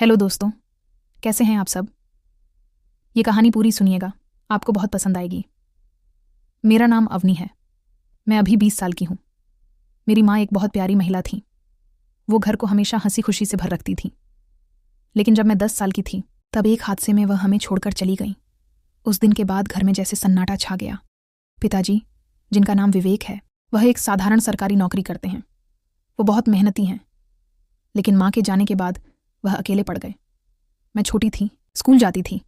Hello दोस्तों, कैसे हैं आप सब। ये कहानी पूरी सुनिएगा, आपको बहुत पसंद आएगी। मेरा नाम अवनी है। मैं अभी 20 साल की हूँ। मेरी माँ एक बहुत प्यारी महिला थी। वो घर को हमेशा हंसी खुशी से भर रखती थी। लेकिन जब मैं 10 साल की थी तब एक हादसे में वह हमें छोड़कर चली गई। उस दिन के बाद घर में जैसे सन्नाटा छा गया। पिताजी, जिनका नाम विवेक है, वह एक साधारण सरकारी नौकरी करते हैं। वो बहुत मेहनती हैं। लेकिन माँ के जाने के बाद वह अकेले पड़ गए। मैं छोटी थी, स्कूल जाती थी,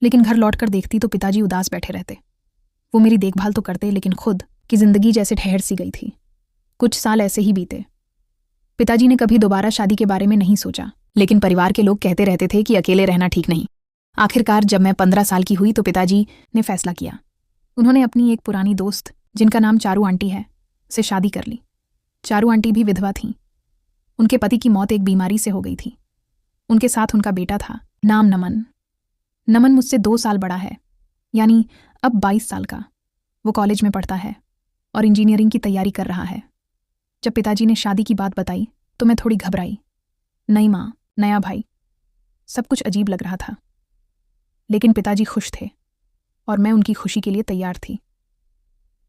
लेकिन घर लौटकर देखती तो पिताजी उदास बैठे रहते। वो मेरी देखभाल तो करते, लेकिन खुद की जिंदगी जैसे ठहर सी गई थी। कुछ साल ऐसे ही बीते। पिताजी ने कभी दोबारा शादी के बारे में नहीं सोचा, लेकिन परिवार के लोग कहते रहते थे कि अकेले रहना ठीक नहीं। आखिरकार जब मैं 15 साल की हुई तो पिताजी ने फैसला किया। उन्होंने अपनी एक पुरानी दोस्त, जिनका नाम चारू आंटी है, से शादी कर ली। चारू आंटी भी विधवा थीं। उनके पति की मौत एक बीमारी से हो गई थी। उनके साथ उनका बेटा था, नाम नमन। नमन मुझसे 2 साल बड़ा है, यानी अब 22 साल का। वो कॉलेज में पढ़ता है और इंजीनियरिंग की तैयारी कर रहा है। जब पिताजी ने शादी की बात बताई तो मैं थोड़ी घबराई। नई माँ, नया भाई, सब कुछ अजीब लग रहा था। लेकिन पिताजी खुश थे और मैं उनकी खुशी के लिए तैयार थी।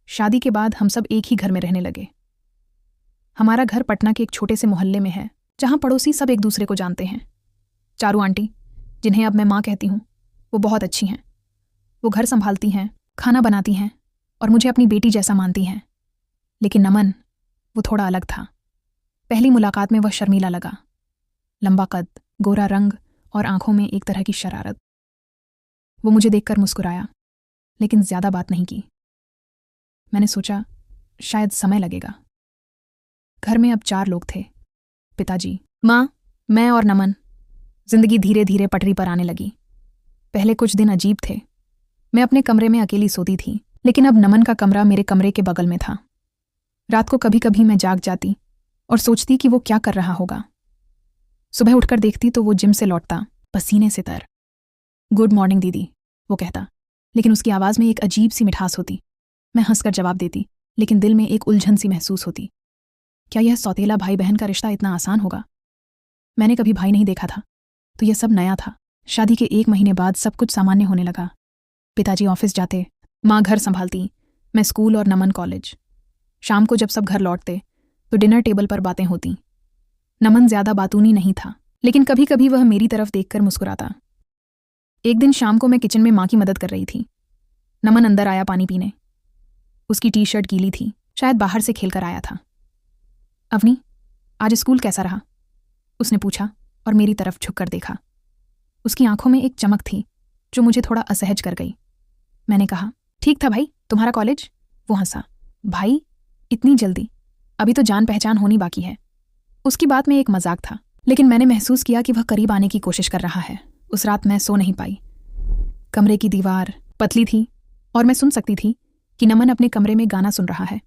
शादी के बाद हम सब एक ही घर में रहने लगे। हमारा घर पटना के एक छोटे से मोहल्ले में है, जहाँ पड़ोसी सब एक दूसरे को जानते हैं। चारू आंटी, जिन्हें अब मैं माँ कहती हूँ, वो बहुत अच्छी हैं। वो घर संभालती हैं, खाना बनाती हैं और मुझे अपनी बेटी जैसा मानती हैं। लेकिन नमन, वो थोड़ा अलग था। पहली मुलाकात में वह शर्मीला लगा। लंबा कद, गोरा रंग और आंखों में एक तरह की शरारत। वो मुझे देखकर मुस्कुराया, लेकिन ज्यादा बात नहीं की। मैंने सोचा शायद समय लगेगा। घर में अब 4 लोग थे, पिताजी, माँ, मैं और नमन। जिंदगी धीरे धीरे पटरी पर आने लगी। पहले कुछ दिन अजीब थे। मैं अपने कमरे में अकेली सोती थी, लेकिन अब नमन का कमरा मेरे कमरे के बगल में था। रात को कभी कभी मैं जाग जाती और सोचती कि वो क्या कर रहा होगा। सुबह उठकर देखती तो वो जिम से लौटता, पसीने से तर। गुड मॉर्निंग दीदी, वो कहता, लेकिन उसकी आवाज़ में एक अजीब सी मिठास होती। मैं हंसकर जवाब देती, लेकिन दिल में एक उलझन सी महसूस होती। क्या यह सौतेला भाई बहन का रिश्ता इतना आसान होगा? मैंने कभी भाई नहीं देखा था, तो यह सब नया था। शादी के 1 महीने बाद सब कुछ सामान्य होने लगा। पिताजी ऑफिस जाते, माँ घर संभालती, मैं स्कूल और नमन कॉलेज। शाम को जब सब घर लौटते तो डिनर टेबल पर बातें होती। नमन ज्यादा बातूनी नहीं था, लेकिन कभी कभी वह मेरी तरफ देखकर मुस्कुराता। एक दिन शाम को मैं किचन में माँ की मदद कर रही थी। नमन अंदर आया पानी पीने। उसकी टी शर्ट गीली थी, शायद बाहर से खेलकर आया था। अवनी, आज स्कूल कैसा रहा? उसने पूछा और मेरी तरफ झुककर देखा। उसकी आंखों में एक चमक थी जो मुझे थोड़ा असहज कर गई। मैंने कहा, ठीक था भाई, तुम्हारा कॉलेज? वो हंसा। भाई, इतनी जल्दी? अभी तो जान पहचान होनी बाकी है। उसकी बात में एक मजाक था, लेकिन मैंने महसूस किया कि वह करीब आने की कोशिश कर रहा है। उस रात मैं सो नहीं पाई। कमरे की दीवार पतली थी और मैं सुन सकती थी कि नमन अपने कमरे में गाना सुन रहा है,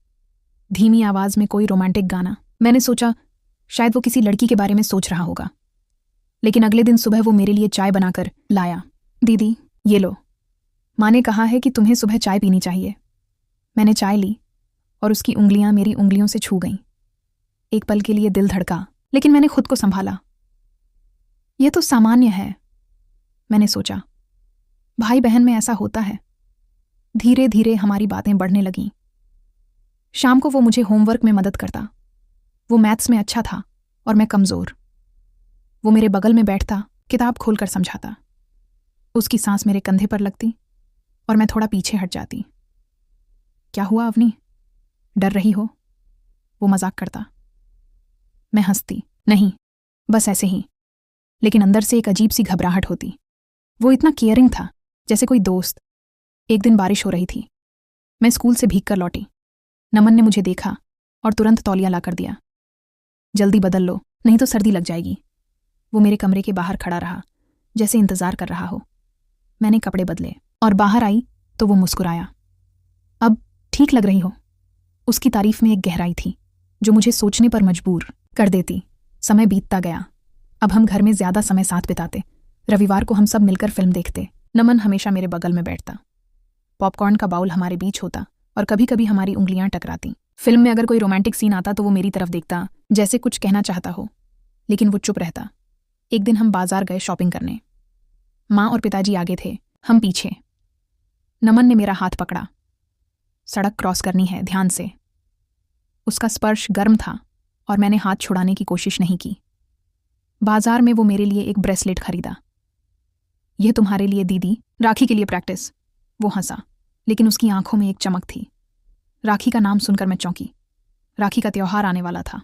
धीमी आवाज में कोई रोमांटिक गाना। मैंने सोचा शायद वो किसी लड़की के बारे में सोच रहा होगा। लेकिन अगले दिन सुबह वो मेरे लिए चाय बनाकर लाया। दीदी, ये लो, माँ ने कहा है कि तुम्हें सुबह चाय पीनी चाहिए। मैंने चाय ली और उसकी उंगलियां मेरी उंगलियों से छू गईं। एक पल के लिए दिल धड़का, लेकिन मैंने खुद को संभाला। यह तो सामान्य है, मैंने सोचा। भाई बहन में ऐसा होता है। धीरे धीरे हमारी बातें बढ़ने लगीं। शाम को वो मुझे होमवर्क में मदद करता। वो मैथ्स में अच्छा था और मैं कमजोर। वो मेरे बगल में बैठता, किताब खोलकर समझाता। उसकी सांस मेरे कंधे पर लगती और मैं थोड़ा पीछे हट जाती। क्या हुआ अवनी, डर रही हो? वो मजाक करता। मैं हंसती, नहीं, बस ऐसे ही। लेकिन अंदर से एक अजीब सी घबराहट होती। वो इतना केयरिंग था, जैसे कोई दोस्त। एक दिन बारिश हो रही थी। मैं स्कूल से भीग कर लौटी। नमन ने मुझे देखा और तुरंत तौलिया ला कर दिया। जल्दी बदल लो, नहीं तो सर्दी लग जाएगी। वो मेरे कमरे के बाहर खड़ा रहा, जैसे इंतजार कर रहा हो। मैंने कपड़े बदले और बाहर आई तो वो मुस्कुराया। अब ठीक लग रही हो। उसकी तारीफ में एक गहराई थी जो मुझे सोचने पर मजबूर कर देती। समय बीतता गया। अब हम घर में ज्यादा समय साथ बिताते। रविवार को हम सब मिलकर फिल्म देखते। नमन हमेशा मेरे बगल में बैठता। पॉपकॉर्न का बाउल हमारे बीच होता और कभी कभी हमारी उंगलियां टकराती। फिल्म में अगर कोई रोमांटिक सीन आता तो वो मेरी तरफ देखता, जैसे कुछ कहना चाहता हो, लेकिन वो चुप रहता। एक दिन हम बाजार गए शॉपिंग करने। माँ और पिताजी आगे थे, हम पीछे। नमन ने मेरा हाथ पकड़ा। सड़क क्रॉस करनी है, ध्यान से। उसका स्पर्श गर्म था और मैंने हाथ छुड़ाने की कोशिश नहीं की। बाजार में वो मेरे लिए एक ब्रेसलेट खरीदा। यह तुम्हारे लिए दीदी, राखी के लिए प्रैक्टिस। वो हंसा, लेकिन उसकी आंखों में एक चमक थी। राखी का नाम सुनकर मैं चौंकी। राखी का त्योहार आने वाला था।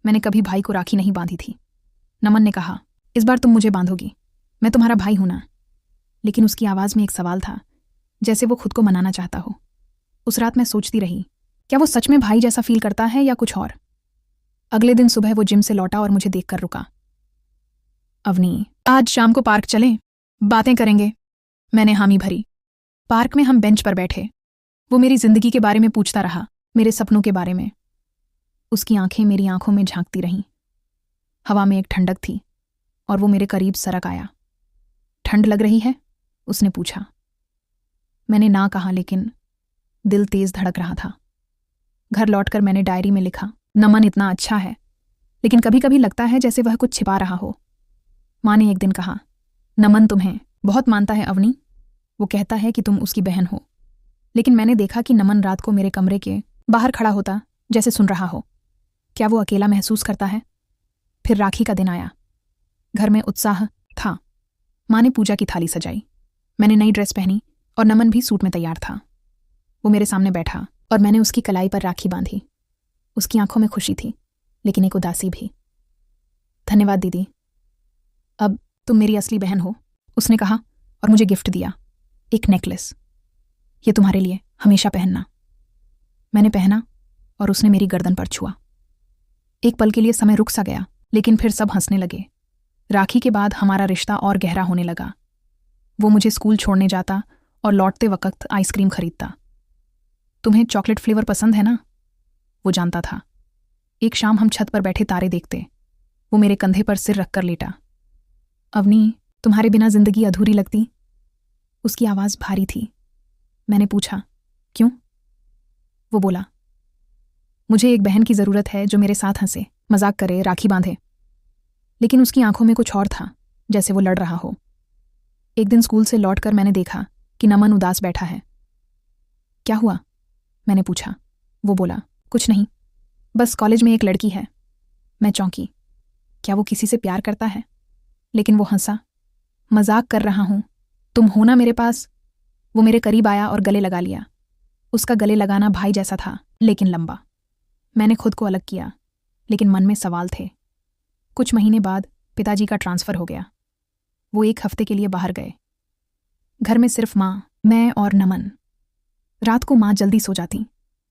मैंने कभी भाई को राखी नहीं बांधी थी। नमन ने कहा, इस बार तुम मुझे बांधोगी, मैं तुम्हारा भाई हूं ना। लेकिन उसकी आवाज़ में एक सवाल था, जैसे वो खुद को मनाना चाहता हो। उस रात मैं सोचती रही, क्या वो सच में भाई जैसा फील करता है या कुछ और। अगले दिन सुबह वो जिम से लौटा और मुझे देखकर रुका। अवनी, आज शाम को पार्क चलें, बातें करेंगे। मैंने हामी भरी। पार्क में हम बेंच पर बैठे। वो मेरी जिंदगी के बारे में पूछता रहा, मेरे सपनों के बारे में। उसकी आंखें मेरी आंखों में झांकती रहीं। हवा में एक ठंडक थी और वो मेरे करीब सरक आया। ठंड लग रही है? उसने पूछा। मैंने ना कहा, लेकिन दिल तेज धड़क रहा था। घर लौटकर मैंने डायरी में लिखा, नमन इतना अच्छा है, लेकिन कभी कभी लगता है जैसे वह कुछ छिपा रहा हो। माँ ने एक दिन कहा, नमन तुम्हें बहुत मानता है अवनी। वो कहता है कि तुम उसकी बहन हो। लेकिन मैंने देखा कि नमन रात को मेरे कमरे के बाहर खड़ा होता, जैसे सुन रहा हो। क्या वो अकेला महसूस करता है? फिर राखी का दिन आया। घर में उत्साह था। माँ ने पूजा की थाली सजाई। मैंने नई ड्रेस पहनी और नमन भी सूट में तैयार था। वो मेरे सामने बैठा और मैंने उसकी कलाई पर राखी बांधी। उसकी आंखों में खुशी थी, लेकिन एक उदासी भी। धन्यवाद दीदी, अब तुम मेरी असली बहन हो, उसने कहा और मुझे गिफ्ट दिया, एक नेकलेस। ये तुम्हारे लिए, हमेशा पहनना। मैंने पहना और उसने मेरी गर्दन पर छुआ। एक पल के लिए समय रुक सा गया, लेकिन फिर सब हंसने लगे। राखी के बाद हमारा रिश्ता और गहरा होने लगा। वो मुझे स्कूल छोड़ने जाता और लौटते वक्त आइसक्रीम खरीदता। तुम्हें चॉकलेट फ्लेवर पसंद है ना? वो जानता था। एक शाम हम छत पर बैठे तारे देखते। वो मेरे कंधे पर सिर रखकर लेटा। अवनी, तुम्हारे बिना जिंदगी अधूरी लगती। उसकी आवाज़ भारी थी। मैंने पूछा, क्यों? वो बोला, मुझे एक बहन की ज़रूरत है जो मेरे साथ हंसे, मजाक करे, राखी बांधे। लेकिन उसकी आंखों में कुछ और था, जैसे वो लड़ रहा हो। एक दिन स्कूल से लौटकर मैंने देखा कि नमन उदास बैठा है। क्या हुआ? मैंने पूछा। वो बोला, कुछ नहीं, बस कॉलेज में एक लड़की है। मैं चौंकी। क्या वो किसी से प्यार करता है? लेकिन वो हंसा। मजाक कर रहा हूं, तुम हो ना मेरे पास। वो मेरे करीब आया और गले लगा लिया। उसका गले लगाना भाई जैसा था, लेकिन लंबा। मैंने खुद को अलग किया, लेकिन मन में सवाल थे। कुछ महीने बाद पिताजी का ट्रांसफ़र हो गया। वो एक हफ्ते के लिए बाहर गए। घर में सिर्फ माँ, मैं और नमन। रात को माँ जल्दी सो जाती।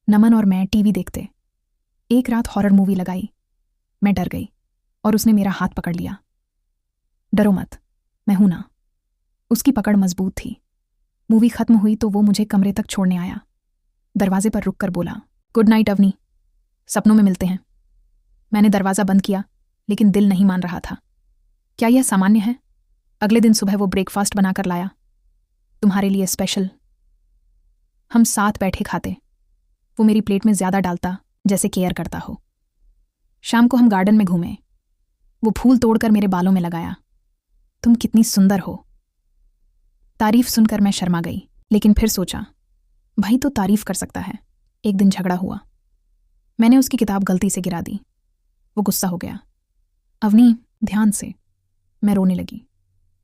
नमन और मैं टीवी देखते। एक रात हॉरर मूवी लगाई। मैं डर गई और उसने मेरा हाथ पकड़ लिया। डरो मत, मैं हूं ना। उसकी पकड़ मजबूत थी। मूवी खत्म हुई तो वो मुझे कमरे तक छोड़ने आया। दरवाजे पर रुककर बोला, गुड नाइट अवनी, सपनों में मिलते हैं। मैंने दरवाज़ा बंद किया, लेकिन दिल नहीं मान रहा था। क्या यह सामान्य है? अगले दिन सुबह वो ब्रेकफास्ट बनाकर लाया, तुम्हारे लिए स्पेशल। हम साथ बैठे खाते। वो मेरी प्लेट में ज़्यादा डालता, जैसे केयर करता हो। शाम को हम गार्डन में घूमे। वो फूल तोड़कर मेरे बालों में लगाया। तुम कितनी सुंदर हो। तारीफ सुनकर मैं शर्मा गई, लेकिन फिर सोचा, भाई तो तारीफ कर सकता है। एक दिन झगड़ा हुआ। मैंने उसकी किताब गलती से गिरा दी। वो गुस्सा हो गया। अवनी, ध्यान से। मैं रोने लगी।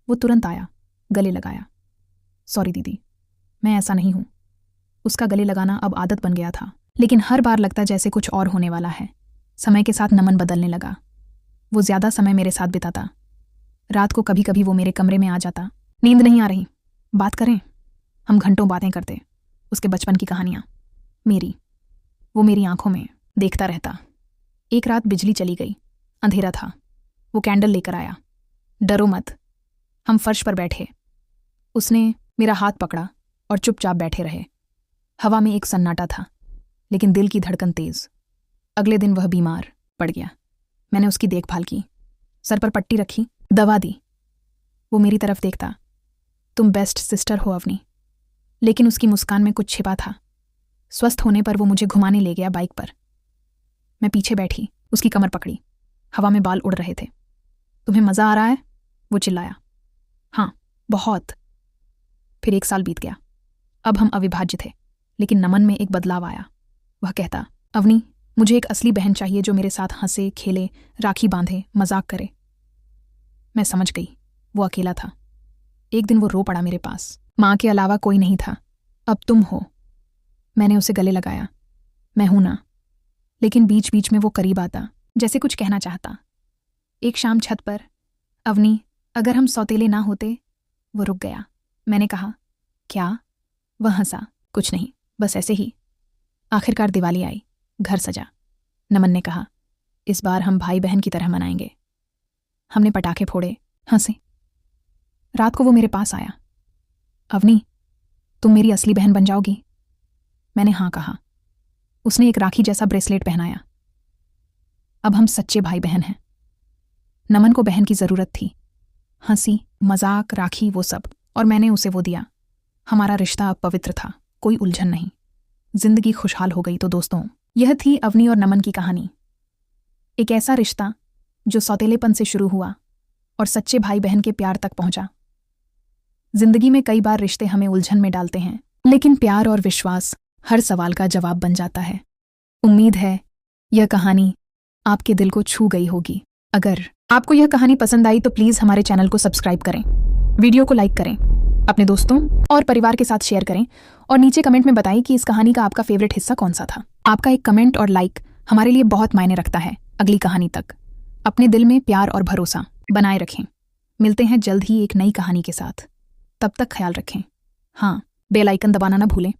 वो तुरंत आया, गले लगाया। सॉरी दीदी, मैं ऐसा नहीं हूं। उसका गले लगाना अब आदत बन गया था, लेकिन हर बार लगता जैसे कुछ और होने वाला है। समय के साथ नमन बदलने लगा। वो ज्यादा समय मेरे साथ बिताता। रात को कभी कभी वो मेरे कमरे में आ जाता। नींद नहीं आ रही, बात करें। हम घंटों बातें करते। उसके बचपन की कहानियां, मेरी। वो मेरी आंखों में देखता रहता। एक रात बिजली चली गई। अंधेरा था। वो कैंडल लेकर आया। डरो मत। हम फर्श पर बैठे। उसने मेरा हाथ पकड़ा और चुपचाप बैठे रहे। हवा में एक सन्नाटा था, लेकिन दिल की धड़कन तेज। अगले दिन वह बीमार पड़ गया। मैंने उसकी देखभाल की, सर पर पट्टी रखी, दवा दी। वो मेरी तरफ देखता। तुम बेस्ट सिस्टर हो अवनी। लेकिन उसकी मुस्कान में कुछ छिपा था। स्वस्थ होने पर वो मुझे घुमाने ले गया बाइक पर। मैं पीछे बैठी, उसकी कमर पकड़ी। हवा में बाल उड़ रहे थे। तुम्हें मज़ा आ रहा है? वो चिल्लाया। हाँ, बहुत। फिर 1 साल बीत गया। अब हम अविभाज्य थे, लेकिन नमन में एक बदलाव आया। वह कहता, अवनी, मुझे एक असली बहन चाहिए जो मेरे साथ हंसे, खेले, राखी बांधे, मजाक करे। मैं समझ गई, वो अकेला था। एक दिन वो रो पड़ा मेरे पास। माँ के अलावा कोई नहीं था, अब तुम हो। मैंने उसे गले लगाया। मैं हूं ना। लेकिन बीच बीच में वो करीब आता, जैसे कुछ कहना चाहता। एक शाम छत पर, अवनी, अगर हम सौतेले ना होते। वो रुक गया। मैंने कहा, क्या? वह हंसा, कुछ नहीं, बस ऐसे ही। आखिरकार दिवाली आई, घर सजा। नमन ने कहा, इस बार हम भाई बहन की तरह मनाएंगे। हमने पटाखे फोड़े, हंसे। रात को वो मेरे पास आया। अवनी, तुम मेरी असली बहन बन जाओगी? मैंने हाँ कहा। उसने एक राखी जैसा ब्रेसलेट पहनाया। अब हम सच्चे भाई बहन हैं। नमन को बहन की जरूरत थी। हंसी, मजाक, राखी, वो सब, और मैंने उसे वो दिया। हमारा रिश्ता अब पवित्र था, कोई उलझन नहीं। जिंदगी खुशहाल हो गई। तो दोस्तों, यह थी अवनी और नमन की कहानी। एक ऐसा रिश्ता जो सौतेलेपन से शुरू हुआ और सच्चे भाई बहन के प्यार तक पहुंचा। जिंदगी में कई बार रिश्ते हमें उलझन में डालते हैं, लेकिन प्यार और विश्वास हर सवाल का जवाब बन जाता है। उम्मीद है यह कहानी आपके दिल को छू गई होगी। अगर आपको यह कहानी पसंद आई तो प्लीज़ हमारे चैनल को सब्सक्राइब करें, वीडियो को लाइक करें, अपने दोस्तों और परिवार के साथ शेयर करें और नीचे कमेंट में बताएं कि इस कहानी का आपका फेवरेट हिस्सा कौन सा था। आपका एक कमेंट और लाइक हमारे लिए बहुत मायने रखता है। अगली कहानी तक अपने दिल में प्यार और भरोसा बनाए रखें। मिलते हैं जल्द ही एक नई कहानी के साथ। तब तक ख्याल रखें। हाँ, बेल आइकन दबाना ना भूलें।